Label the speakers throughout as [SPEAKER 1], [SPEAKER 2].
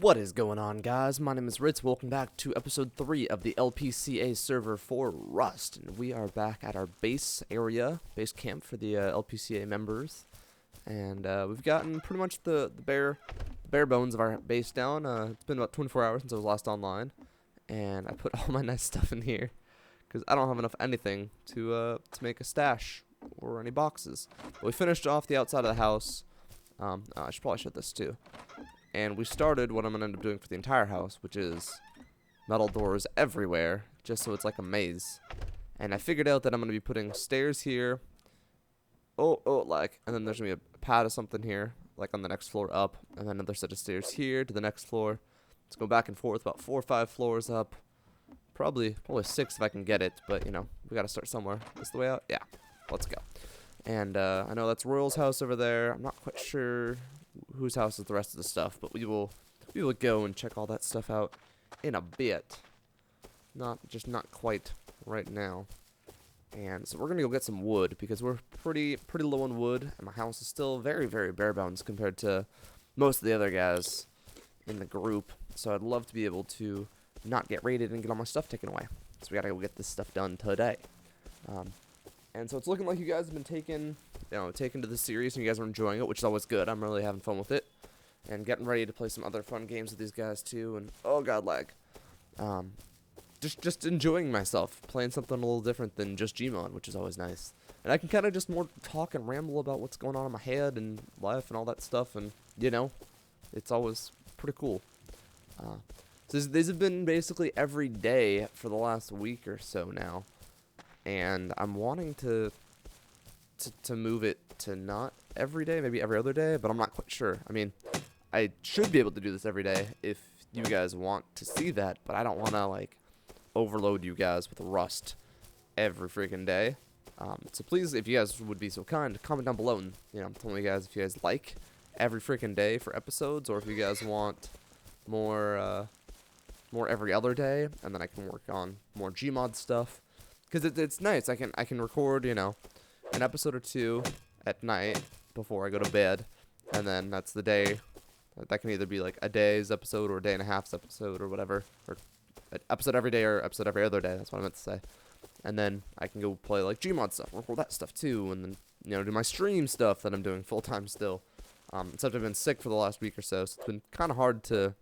[SPEAKER 1] What is going on, guys? My name is Ritz. Welcome back to episode 3 of the LPCA server for Rust. And we are back at our base camp for the LPCA members. And we've gotten pretty much the bare bones of our base down. It's been about 24 hours since I was last online. And I put all my nice stuff in here because I don't have enough anything to make a stash or any boxes. But we finished off the outside of the house. I should probably show this too. And we started what I'm going to end up doing for the entire house, which is metal doors everywhere, just so it's like a maze. And I figured out that I'm going to be putting stairs here. And then there's going to be a pad of something here, like on the next floor up. And then another set of stairs here to the next floor. Let's go back and forth about 4 or 5 floors up. Probably 6 if I can get it, but, you know, we got to start somewhere. This the way out? Yeah, let's go. And I know that's Royal's house over there. I'm not quite sure whose house is the rest of the stuff, but we will go and check all that stuff out in a bit. Not quite right now. And so we're gonna go get some wood because we're pretty low on wood, and my house is still very bare bones compared to most of the other guys in the group. So I'd love to be able to not get raided and get all my stuff taken away. So we gotta go get this stuff done today. And so it's looking like you guys have been taken to the series, and you guys are enjoying it, which is always good. I'm really having fun with it, and getting ready to play some other fun games with these guys too. And oh god, lag. Just enjoying myself, playing something a little different than just Gmod, which is always nice. And I can kind of just more talk and ramble about what's going on in my head and life and all that stuff, and you know, it's always pretty cool. So these have been basically every day for the last week or so now. And I'm wanting to move it to not every day, maybe every other day, but I'm not quite sure. I mean, I should be able to do this every day if you guys want to see that, but I don't want to, like, overload you guys with Rust every freaking day. So please, if you guys would be so kind, comment down below and, you know, tell me, guys, if you guys like every freaking day for episodes, or if you guys want more every other day, and then I can work on more Gmod stuff. Because it's nice. I can record, you know, an episode or 2 at night before I go to bed, and then that's the day. That can either be like a day's episode or a day and a half's episode or whatever, or an episode every day or episode every other day. That's what I meant to say. And then I can go play like Gmod stuff, record that stuff too, and then, you know, do my stream stuff that I'm doing full time still. Except I've been sick for the last week or so it's been kind of hard to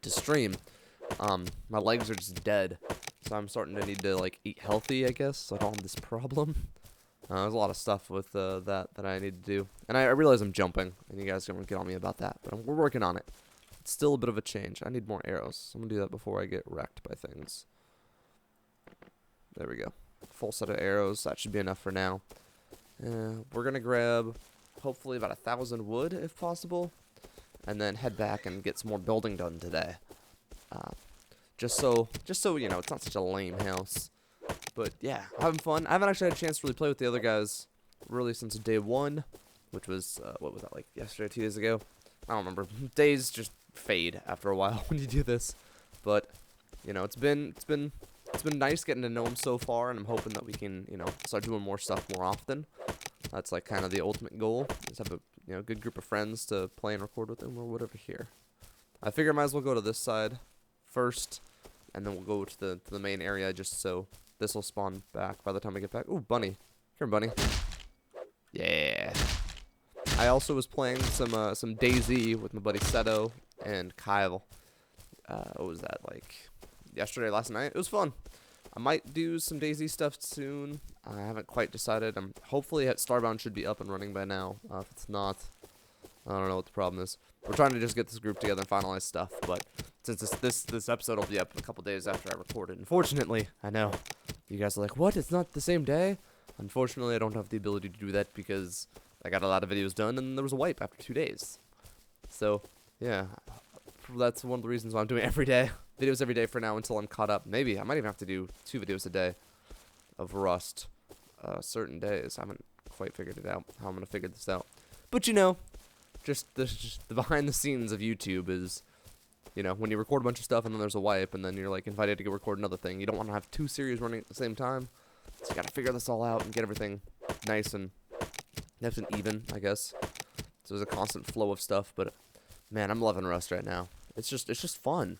[SPEAKER 1] stream. My legs are just dead. So I'm starting to need to, like, eat healthy, I guess, so I don't have this problem. There's a lot of stuff with that I need to do. And I realize I'm jumping, and you guys are going to get on me about that, but we're working on it. It's still a bit of a change. I need more arrows, so I'm going to do that before I get wrecked by things. There we go. Full set of arrows. That should be enough for now. We're going to grab, hopefully, about 1,000 wood, if possible, and then head back and get some more building done today. Just so you know, it's not such a lame house. But yeah, having fun. I haven't actually had a chance to really play with the other guys really since day 1, which was what was that, like yesterday, 2 days ago? I don't remember. Days just fade after a while when you do this. But you know, it's been nice getting to know them so far, and I'm hoping that we can, you know, start doing more stuff more often. That's like kind of the ultimate goal. Just have a good group of friends to play and record with them or whatever here. I figure I might as well go to this side first, and then we'll go to the main area, just so this will spawn back by the time I get back. Ooh, bunny. Here, bunny. Yeah. I also was playing some DayZ with my buddy Seto and Kyle. What was that, like last night? It was fun. I might do some DayZ stuff soon. I haven't quite decided. Hopefully Starbound should be up and running by now. If it's not, I don't know what the problem is. We're trying to just get this group together and finalize stuff, but since this episode will be up a couple days after I record it. Unfortunately, I know you guys are like, what? It's not the same day? Unfortunately, I don't have the ability to do that because I got a lot of videos done and there was a wipe after 2 days. So yeah, that's one of the reasons why I'm doing videos every day for now until I'm caught up. Maybe I might even have to do 2 videos a day of Rust certain days. I haven't quite figured it out how I'm gonna figure this out, but you know. Just the behind the scenes of YouTube is, you know, when you record a bunch of stuff and then there's a wipe and then you're like invited to go record another thing, you don't want to have 2 series running at the same time. So you got to figure this all out and get everything nice and even, I guess. So there's a constant flow of stuff, but man, I'm loving Rust right now. It's just fun.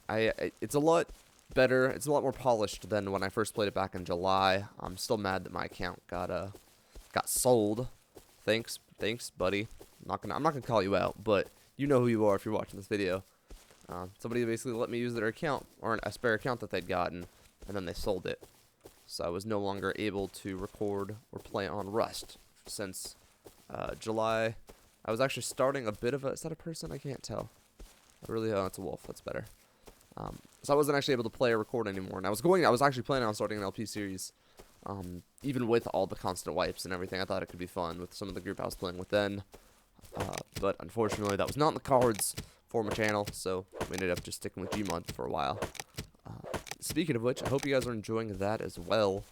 [SPEAKER 1] It's a lot better. It's a lot more polished than when I first played it back in July. I'm still mad that my account got sold. Thanks, buddy. I'm not gonna call you out, but you know who you are if you're watching this video. Somebody basically let me use their account, or a spare account that they'd gotten, and then they sold it. So I was no longer able to record or play on Rust since July. I was actually starting a bit of a... Is that a person? I can't tell. I really... Oh, it's a wolf. That's better. So I wasn't actually able to play or record anymore. And I was actually planning on starting an LP series. Even with all the constant wipes and everything, I thought it could be fun with some of the group I was playing with then. But unfortunately, that was not in the cards for my channel, so we ended up just sticking with Gmod for a while. Speaking of which, I hope you guys are enjoying that as well.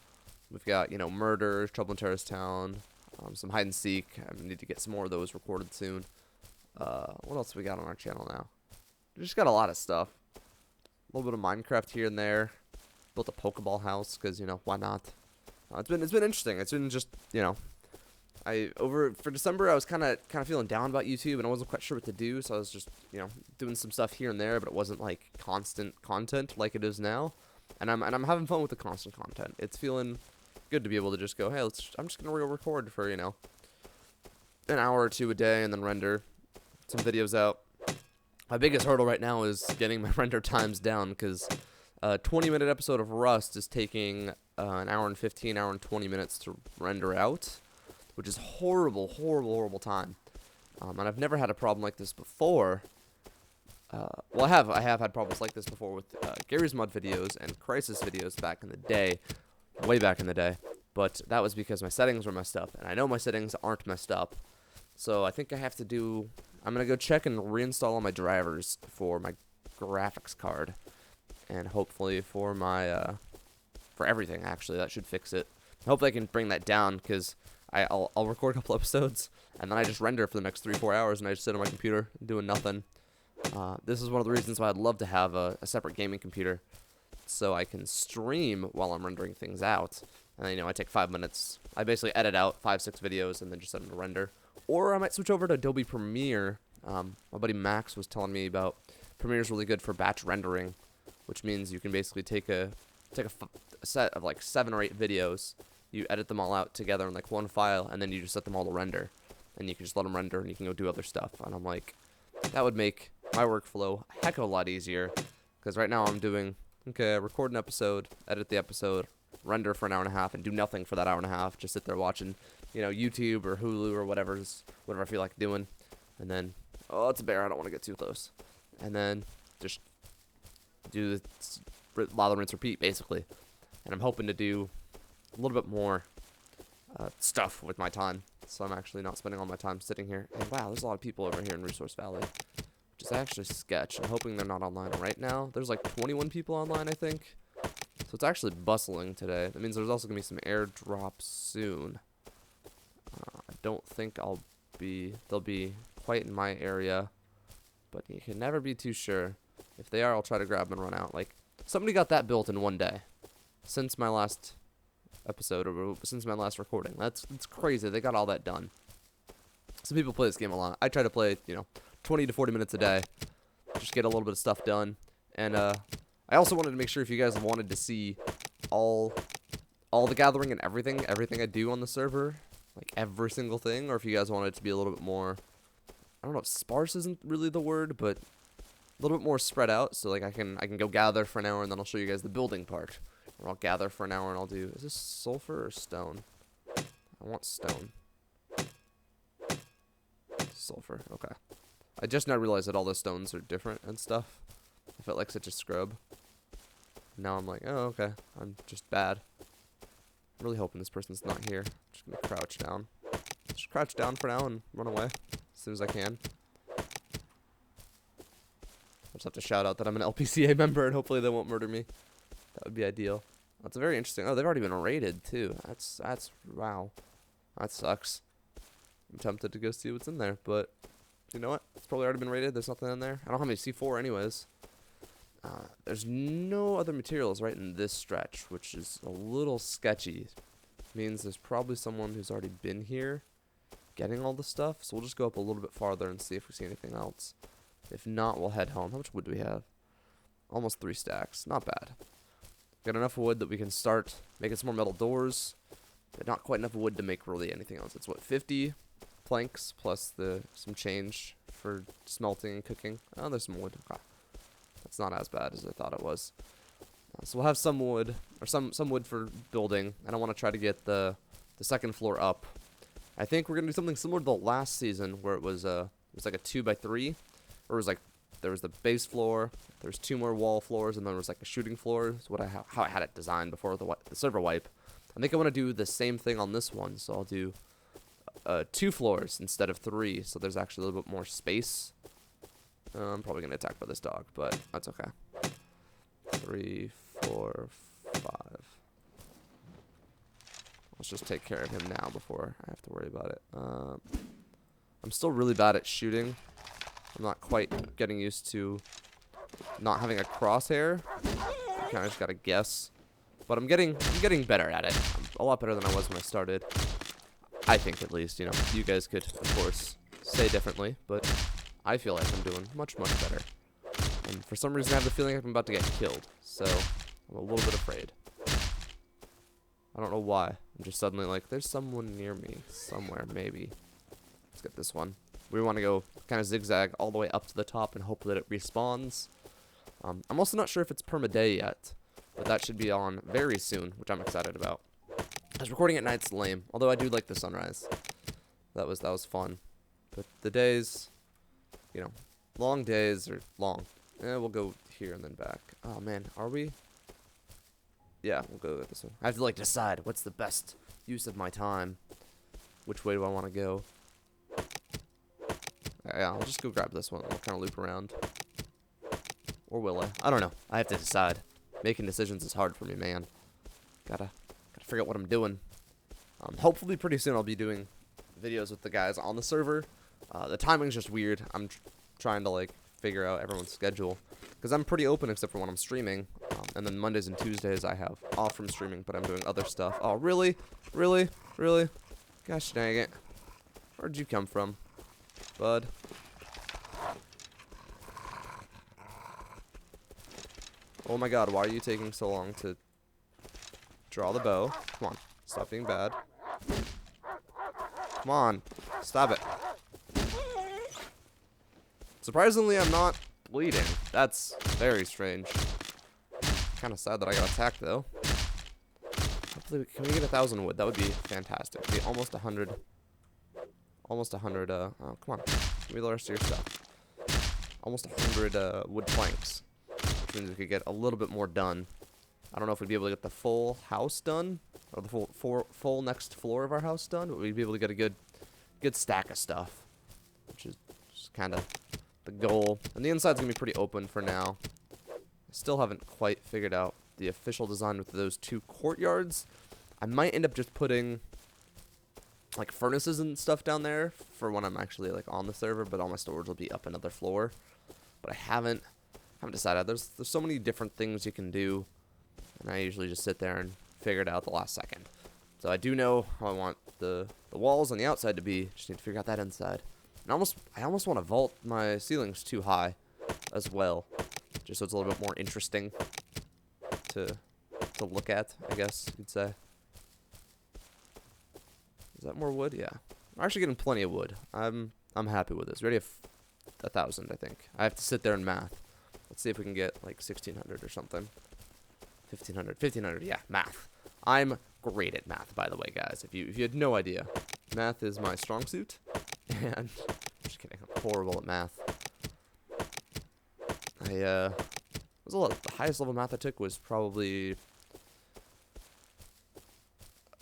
[SPEAKER 1] We've got, you know, Murder, Trouble in Terrorist Town, some hide and seek. I need to get some more of those recorded soon. What else we got on our channel now? We just got a lot of stuff. A little bit of Minecraft here and there. Built a Pokeball house because, you know, why not? It's been interesting. It's been just, you know, for December I was kind of feeling down about YouTube, and I wasn't quite sure what to do, so I was just, you know, doing some stuff here and there, but it wasn't like constant content like it is now. And I'm having fun with the constant content. It's feeling good to be able to just go, hey, I'm just gonna record for, you know, an hour or two a day, and then render some videos out. My biggest hurdle right now is getting my render times down, because a 20-minute episode of Rust is taking an hour and 15, hour and 20 minutes to render out, which is horrible time. And I've never had a problem like this before. Well, I have had problems like this before with Garry's mod videos and Crisis videos back in the day, way back in the day. But that was because my settings were messed up, and I know my settings aren't messed up. So I think I have to do... I'm going to go check and reinstall all my drivers for my graphics card. And hopefully for my... for everything, actually. That should fix it. Hopefully I can bring that down, because I'll record a couple episodes, and then I just render for the next 3-4 hours, and I just sit on my computer doing nothing. This is one of the reasons why I'd love to have a separate gaming computer, so I can stream while I'm rendering things out. And then, you know, I take 5 minutes. I basically edit out 5-6 videos and then just set them to render. Or I might switch over to Adobe Premiere. My buddy Max was telling me about Premiere's really good for batch rendering, which means you can basically take a set of like 7 or 8 videos, you edit them all out together in like one file, and then you just set them all to render, and you can just let them render, and you can go do other stuff. And I'm like, that would make my workflow a heck of a lot easier, because right now I'm doing, okay, record an episode, edit the episode, render for an hour and a half, and do nothing for that hour and a half, just sit there watching, you know, YouTube or Hulu or whatever I feel like doing, and then, oh, it's a bear, I don't want to get too close, and then just do the lather, rinse, repeat, basically. And I'm hoping to do a little bit more stuff with my time, so I'm actually not spending all my time sitting here. And wow, there's a lot of people over here in Resource Valley, which is actually sketch. I'm hoping they're not online right now. There's like 21 people online, I think. So it's actually bustling today. That means there's also going to be some airdrops soon. I don't think they'll be quite in my area, but you can never be too sure. If they are, I'll try to grab them and run out. Like, somebody got that built in one day since my last episode, or since my last recording. That's crazy. They got all that done. Some people play this game a lot. I try to play, you know, 20 to 40 minutes a day, just get a little bit of stuff done. And I also wanted to make sure if you guys wanted to see all the gathering and everything I do on the server, like every single thing, or if you guys wanted it to be a little bit more, I don't know if sparse isn't really the word, but a little bit more spread out. So like I can go gather for an hour, and then I'll show you guys the building part. Or I'll gather for an hour and I'll do... Is this sulfur or stone? I want stone. Sulfur. Okay. I just now realized that all the stones are different and stuff. I felt like such a scrub. Now I'm like, oh, okay. I'm just bad. I'm really hoping this person's not here. Just gonna crouch down. Just crouch down for now and run away as soon as I can. I just have to shout out that I'm an LPCA member, and hopefully they won't murder me. That would be ideal. That's very interesting. Oh, they've already been raided too. That's wow. That sucks. I'm tempted to go see what's in there, but you know what? It's probably already been raided. There's nothing in there. I don't have any C4 anyways. There's no other materials right in this stretch, which is a little sketchy. Means there's probably someone who's already been here getting all the stuff. So we'll just go up a little bit farther and see if we see anything else. If not, we'll head home. How much wood do we have? Almost 3 stacks. Not bad. Got enough wood that we can start making some more metal doors. But not quite enough wood to make really anything else. It's what, 50 planks plus some change for smelting and cooking. Oh, there's some wood. Okay. That's not as bad as I thought it was. So we'll have some wood, or some wood for building, and I want to try to get the second floor up. I think we're gonna do something similar to the last season, where it was like a 2x3, or it was like there was the base floor, there was 2 more wall floors, and then there was like a shooting floor. Is what how I had it designed before the server wipe. I think I want to do the same thing on this one, so I'll do 2 floors instead of 3, so there's actually a little bit more space. I'm probably gonna attack by this dog, but that's okay. 3, 4, 5. Let's just take care of him now before I have to worry about it. I'm still really bad at shooting. I'm not quite getting used to not having a crosshair. I kind of just gotta guess. But I'm getting better at it. I'm a lot better than I was when I started. I think, at least. You know, you guys could, of course, say differently, but I feel like I'm doing much, much better. And for some reason, I have the feeling I'm about to get killed. So I'm a little bit afraid. I don't know why. I'm just suddenly like, there's someone near me somewhere, maybe. Let's get this one. We want to go kind of zigzag all the way up to the top and hope that it respawns. I'm also not sure if it's permaday yet, but that should be on very soon, which I'm excited about. Because recording at night's lame, although I do like the sunrise. That was fun. But the days, you know, long days are long. We'll go here and then back. Oh man, are we? Yeah, we'll go with this one. I have to like decide what's the best use of my time. Which way do I want to go? Yeah, I'll just go grab this one. We'll kind of loop around. Or will I? I don't know. I have to decide. Making decisions is hard for me, man. Gotta figure out what I'm doing. Hopefully pretty soon I'll be doing videos with the guys on the server. The timing's just weird. I'm trying to like figure out everyone's schedule. Because I'm pretty open except for when I'm streaming. And then Mondays and Tuesdays I have off from streaming, but I'm doing other stuff. Oh, really? Really? Really? Gosh dang it. Where'd you come from, bud? Oh my god, why are you taking so long to draw the bow? Come on, stop being bad. Come on, stop it. Surprisingly, I'm not bleeding. That's very strange. Kind of sad that I got attacked, though. Hopefully, can we get 1,000 wood? That would be fantastic. It'd be almost 100. Almost 100, oh, come on. Give me the rest of your stuff. Almost 100, wood planks. Which means we could get a little bit more done. I don't know if we'd be able to get the full house done. Or the full next floor of our house done. But we'd be able to get a good stack of stuff. Which is just kind of the goal. And the inside's going to be pretty open for now. I still haven't quite figured out the official design with those 2 courtyards. I might end up just putting like furnaces and stuff down there for when I'm actually like on the server, but all my storage will be up another floor. But I haven't decided. There's so many different things you can do, and I usually just sit there and figure it out the last second. So I do know how I want the walls on the outside to be. Just need to figure out that inside. And I almost want to vault my ceilings too high as well, just so it's a little bit more interesting to look at, I guess you could say. Is that more wood? Yeah. We're actually getting plenty of wood. I'm happy with this. We already have 1,000, I think. I have to sit there and math. Let's see if we can get like 1,600 or something. 1,500, yeah, math. I'm great at math, by the way, guys. If you had no idea, math is my strong suit. And I'm just kidding. I'm horrible at math. The highest level math I took was probably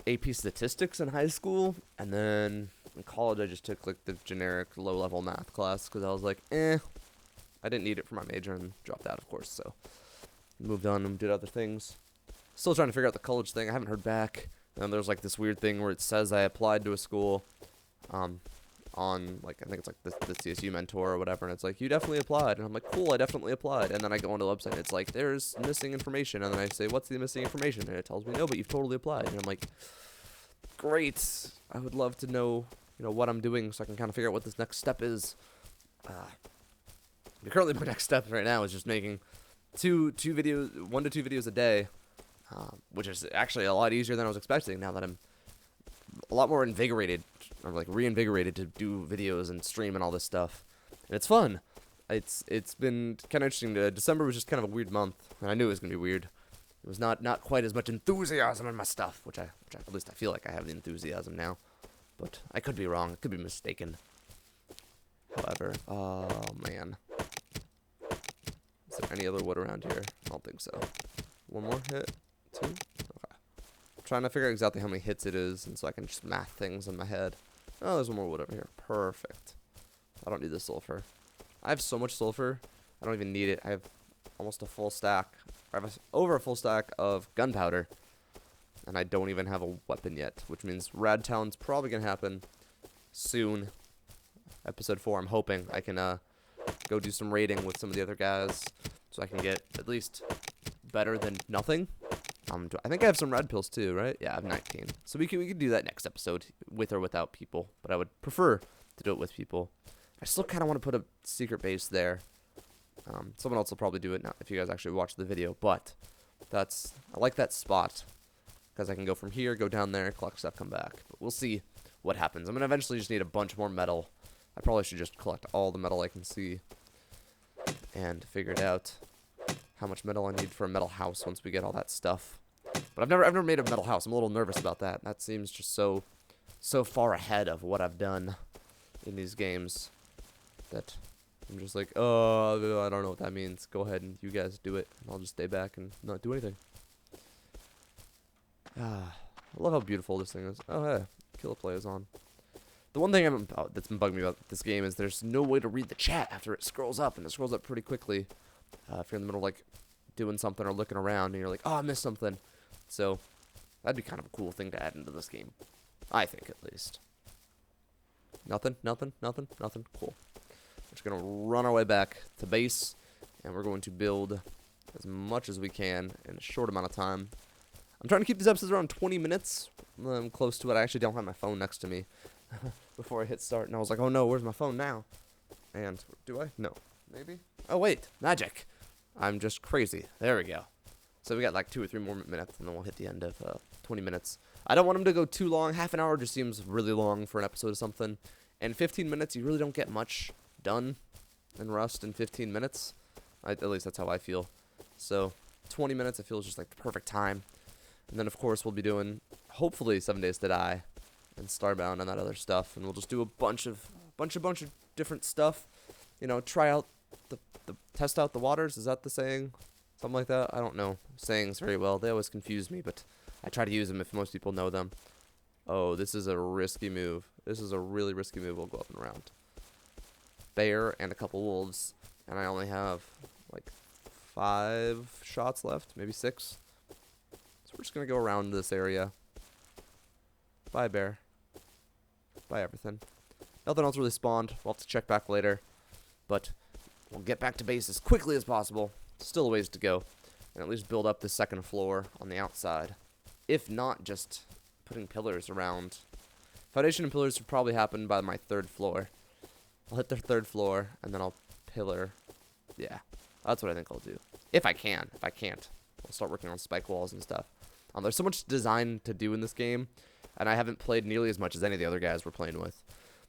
[SPEAKER 1] AP statistics in high school, and then in college I just took like the generic low-level math class because I was like, I didn't need it for my major and dropped out, of course, so moved on and did other things. Still trying to figure out the college thing. I haven't heard back. And there's like this weird thing where it says I applied to a school on like, I think it's like the CSU mentor or whatever, and it's like, you definitely applied, and I'm like, cool, I definitely applied. And then I go onto the website and it's like, there's missing information, and then I say, what's the missing information? And it tells me, no, but you've totally applied. And I'm like, great, I would love to know, what I'm doing so I can kind of figure out what this next step is. Currently, my next step right now is just making 1 to 2 videos a day, which is actually a lot easier than I was expecting. Now that I'm a lot more invigorated, or like reinvigorated to do videos and stream and all this stuff, and it's fun. It's been kind of interesting. December was just kind of a weird month, and I knew it was gonna be weird. It was not quite as much enthusiasm in my stuff, which at least I feel like I have the enthusiasm now, but I could be wrong. I could be mistaken. However, oh man, is there any other wood around here? I don't think so. One more hit, 2. Okay. I'm trying to figure out exactly how many hits it is, and so I can just math things in my head. Oh, there's one more wood over here. Perfect. I don't need the sulfur. I have so much sulfur, I don't even need it. I have almost a full stack. I have over a full stack of gunpowder, and I don't even have a weapon yet, which means Rad Town's probably gonna happen soon. Episode 4, I'm hoping I can go do some raiding with some of the other guys, so I can get at least better than nothing. I think I have some red pills too, right? Yeah, I have 19. So we could do that next episode, with or without people, but I would prefer to do it with people. I still kind of want to put a secret base there. Someone else will probably do it now if you guys actually watch the video, but I like that spot because I can go from here, go down there, collect stuff, come back. But we'll see what happens. I'm gonna eventually just need a bunch more metal. I probably should just collect all the metal I can see and figure it out how much metal I need for a metal house once we get all that stuff. But I've never made a metal house. I'm a little nervous about that. That seems just so far ahead of what I've done in these games that I'm just like, oh, I don't know what that means. Go ahead and you guys do it, and I'll just stay back and not do anything. I love how beautiful this thing is. Oh, hey, Killer Play is on. The one thing that's been bugging me about this game is there's no way to read the chat after it scrolls up, and it scrolls up pretty quickly. If you're in the middle of, like, doing something or looking around, and you're like, oh, I missed something. So that'd be kind of a cool thing to add into this game. I think, at least. Nothing. Cool. We're just going to run our way back to base, and we're going to build as much as we can in a short amount of time. I'm trying to keep these episodes around 20 minutes. I'm close to it. I actually don't have my phone next to me before I hit start, and I was like, oh no, where's my phone now? And do I? No. Maybe? Oh, wait. Magic. I'm just crazy. There we go. So we got like 2 or 3 more minutes, and then we'll hit the end of 20 minutes. I don't want them to go too long. Half an hour just seems really long for an episode of something. And 15 minutes, you really don't get much done in Rust in 15 minutes. At least that's how I feel. So 20 minutes, I feel, is just like the perfect time. And then, of course, we'll be doing, hopefully, 7 Days to Die and Starbound and that other stuff. And we'll just do a bunch of different stuff. You know, test out the waters. Is that the saying? Something like that? I don't know sayings very well. They always confuse me, but I try to use them if most people know them. Oh, this is a risky move. This is a really risky move. We'll go up and around. Bear and a couple wolves. And I only have, like, 5 shots left. Maybe 6. So we're just going to go around this area. Bye, bear. Bye, everything. Nothing else really spawned. We'll have to check back later. But we'll get back to base as quickly as possible. Still a ways to go. And at least build up the second floor on the outside. If not, just putting pillars around. Foundation and pillars would probably happen by my 3rd floor. I'll hit the 3rd floor, and then I'll pillar. Yeah, that's what I think I'll do. If I can. If I can't, I'll start working on spike walls and stuff. There's so much design to do in this game, and I haven't played nearly as much as any of the other guys we're playing with.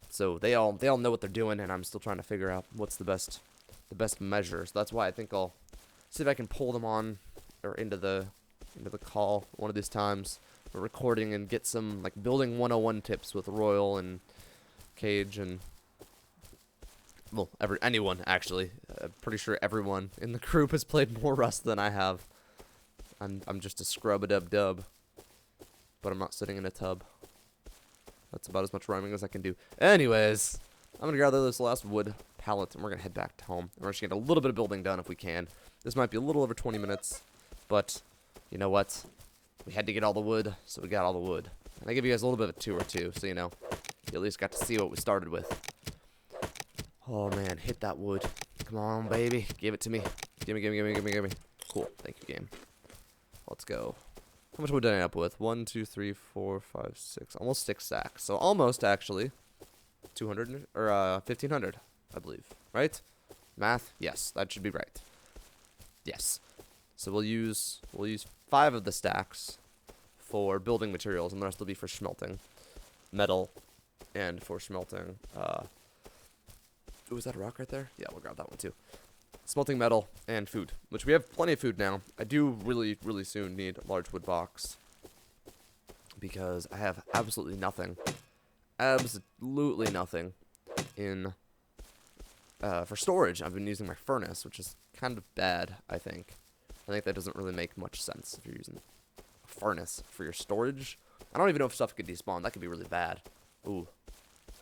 [SPEAKER 1] So they all know what they're doing, and I'm still trying to figure out what's the best measure. So that's why I think I'll see if I can pull them on or into the call one of these times. We're recording and get some like building 101 tips with Royal and Cage and well, anyone actually. I'm pretty sure everyone in the group has played more Rust than I have. I'm just a scrub-a-dub-dub, but I'm not sitting in a tub. That's about as much rhyming as I can do. Anyways, I'm gonna gather this last wood pallet and we're gonna head back to home. And we're just gonna get a little bit of building done if we can. This might be a little over 20 minutes, but you know what? We had to get all the wood, so we got all the wood. And I give you guys a little bit of a tour too, so you know, you at least got to see what we started with. Oh man, hit that wood. Come on, baby. Give it to me. Gimme. Cool. Thank you, game. Let's go. How much wood did I end up with? 1, 2, 3, 4, 5, 6. Almost 6 stacks. So almost, actually. 200, or 1,500, I believe. Right? Math? Yes, that should be right. Yes. So we'll use 5 of the stacks for building materials, and the rest will be for smelting metal and for smelting. Ooh, is that a rock right there? Yeah, we'll grab that one too. Smelting metal and food, which we have plenty of food now. I do really, really soon need a large wood box because I have absolutely nothing in for storage. I've been using my furnace, which is kind of bad, I think. I think that doesn't really make much sense if you're using a furnace for your storage. I don't even know if stuff could despawn. That could be really bad. Ooh.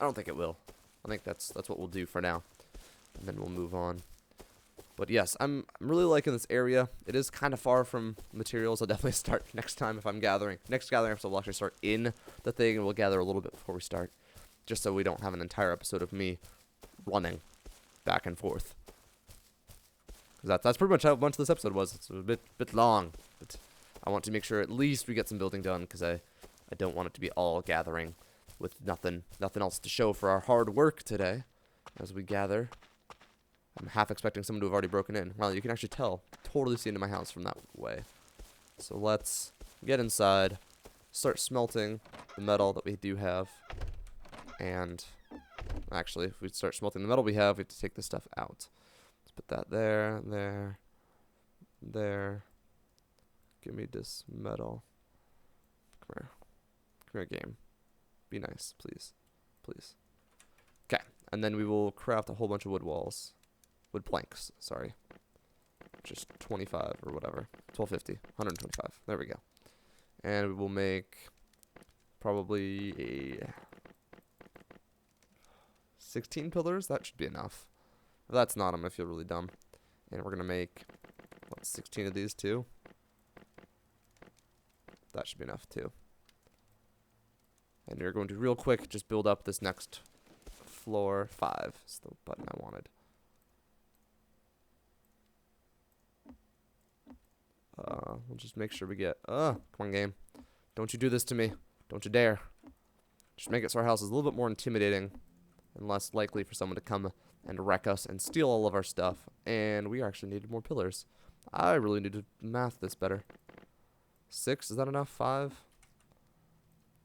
[SPEAKER 1] I don't think it will. I think that's what we'll do for now. And then we'll move on. But yes, I'm really liking this area. It is kind of far from materials. I'll definitely start next time if I'm gathering. Next gathering episode, we'll actually start in the thing, and we'll gather a little bit before we start. Just so we don't have an entire episode of me running back and forth. That's pretty much how much this episode was. It's a bit long, but I want to make sure at least we get some building done, because I don't want it to be all gathering with nothing else to show for our hard work today as we gather. I'm half expecting someone to have already broken in. Well, you can actually tell. Totally see into my house from that way. So let's get inside, start smelting the metal that we do have. And actually, if we start smelting the metal we have to take this stuff out. Let's put that there, there, there. Give me this metal. Come here. Come here, game. Be nice, please. Please. Okay, and then we will craft a whole bunch of wood walls. Wood planks, sorry. Just 25 or whatever. 1250. 125. There we go. And we will make probably a 16 pillars. That should be enough. If that's not, I'm going to feel really dumb. And we're going to make, what, 16 of these too? That should be enough too. And you're going to real quick just build up this next floor. 5 is the button I wanted. We'll just make sure we get... come on, game. Don't you do this to me. Don't you dare. Just make it so our house is a little bit more intimidating and less likely for someone to come and wreck us and steal all of our stuff. And we actually needed more pillars. I really need to math this better. 6, is that enough? 5?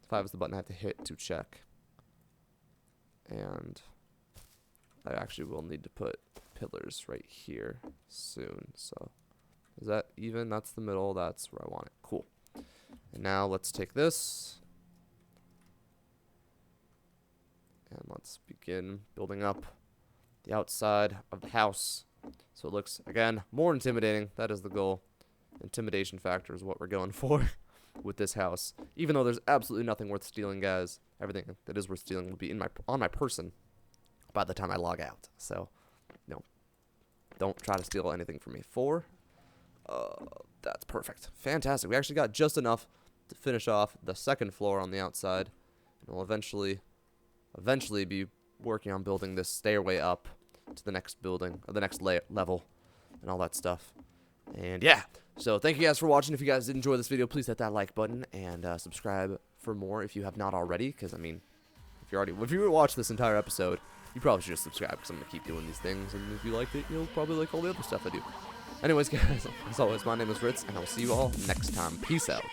[SPEAKER 1] 5 is the button I have to hit to check. And I actually will need to put pillars right here soon, so... Is that even? That's the middle. That's where I want it. Cool. And now let's take this. And let's begin building up the outside of the house. So it looks, again, more intimidating. That is the goal. Intimidation factor is what we're going for with this house. Even though there's absolutely nothing worth stealing, guys. Everything that is worth stealing will be on my person by the time I log out. So, no. Don't try to steal anything from me. 4. That's perfect. Fantastic. We actually got just enough to finish off the second floor on the outside. And we'll eventually be working on building this stairway up to the next building, or the next level, and all that stuff. And yeah, so thank you guys for watching. If you guys did enjoy this video, please hit that like button and subscribe for more if you have not already. Because I mean, if you watch this entire episode, you probably should just subscribe, because I'm gonna keep doing these things. And if you liked it, you'll probably like all the other stuff I do. Anyways, guys, as always, my name is Ritz, and I will see you all next time. Peace out.